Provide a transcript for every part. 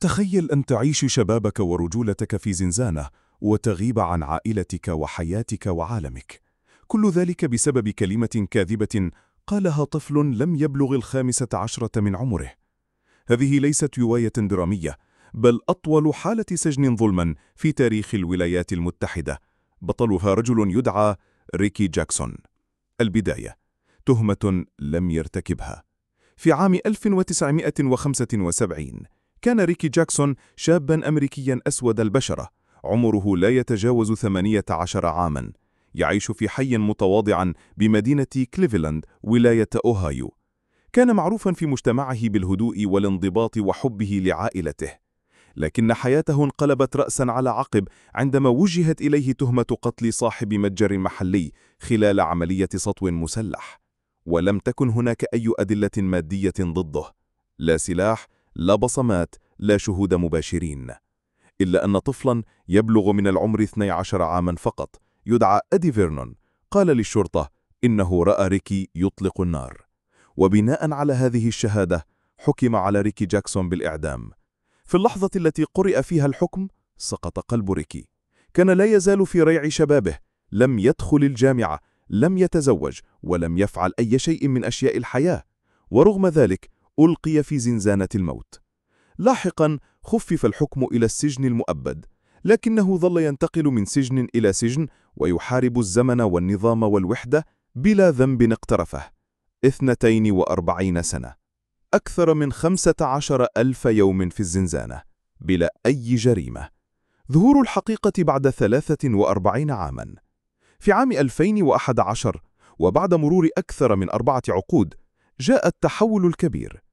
تخيل أن تعيش شبابك ورجولتك في زنزانة وتغيب عن عائلتك وحياتك وعالمك. كل ذلك بسبب كلمة كاذبة قالها طفل لم يبلغ 15 من عمره. هذه ليست رواية درامية، بل أطول حالة سجن ظلما في تاريخ الولايات المتحدة. بطلها رجل يدعى ريكي جاكسون. البداية: تهمة لم يرتكبها. في عام 1975 كان ريكي جاكسون شاباً أمريكياً أسود البشرة، عمره لا يتجاوز 18 عاماً، يعيش في حي متواضعاً بمدينة كليفلاند ولاية أوهايو. كان معروفاً في مجتمعه بالهدوء والانضباط وحبه لعائلته، لكن حياته انقلبت رأساً على عقب عندما وجهت إليه تهمة قتل صاحب متجر محلي خلال عملية سطو مسلح. ولم تكن هناك أي أدلة مادية ضده، لا سلاح، لا بصمات، لا شهود مباشرين، إلا أن طفلاً يبلغ من العمر 12 عاماً فقط يدعى إدي فيرنون قال للشرطة إنه رأى ريكي يطلق النار. وبناء على هذه الشهادة حكم على ريكي جاكسون بالإعدام. في اللحظة التي قرئ فيها الحكم سقط قلب ريكي. كان لا يزال في ريع شبابه، لم يدخل الجامعة، لم يتزوج، ولم يفعل أي شيء من أشياء الحياة، ورغم ذلك ألقي في زنزانة الموت. لاحقا خفف الحكم إلى السجن المؤبد، لكنه ظل ينتقل من سجن إلى سجن ويحارب الزمن والنظام والوحدة بلا ذنب اقترفه. 42 سنة، أكثر من 15,000 يوم في الزنزانة بلا أي جريمة. ظهور الحقيقة بعد 43 عاما. في عام 2011 وبعد مرور أكثر من 4 عقود جاء التحول الكبير.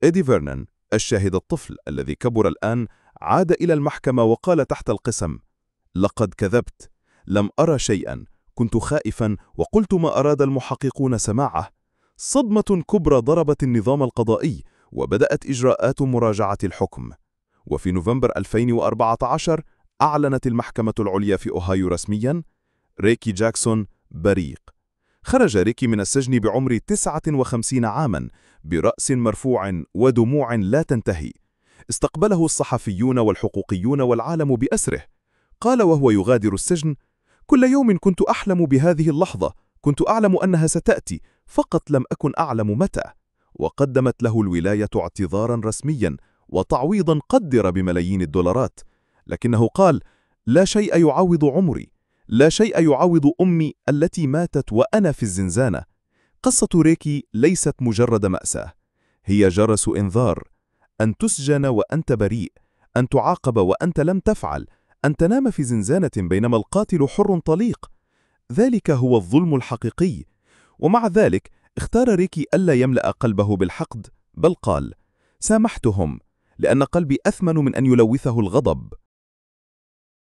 إدي فيرنون، الشاهد الطفل الذي كبر الآن، عاد إلى المحكمة وقال تحت القسم: لقد كذبت، لم أرى شيئا، كنت خائفا وقلت ما أراد المحققون سماعه. صدمة كبرى ضربت النظام القضائي وبدأت إجراءات مراجعة الحكم. وفي نوفمبر 2014 أعلنت المحكمة العليا في أوهايو رسميا: ريكي جاكسون بريء. خرج ريكي من السجن بعمر 59 عاما برأس مرفوع ودموع لا تنتهي. استقبله الصحفيون والحقوقيون والعالم بأسره. قال وهو يغادر السجن: كل يوم كنت أحلم بهذه اللحظة، كنت أعلم أنها ستأتي، فقط لم أكن أعلم متى. وقدمت له الولاية اعتذارا رسميا وتعويضا قدر بملايين الدولارات، لكنه قال: لا شيء يعوض عمري، لا شيء يعوض أمي التي ماتت وأنا في الزنزانة. قصة ريكي ليست مجرد مأساة، هي جرس إنذار. أن تسجن وأنت بريء، أن تعاقب وأنت لم تفعل، أن تنام في زنزانة بينما القاتل حر طليق. ذلك هو الظلم الحقيقي. ومع ذلك اختار ريكي ألا يملأ قلبه بالحقد، بل قال: سامحتهم لأن قلبي أثمن من أن يلوثه الغضب.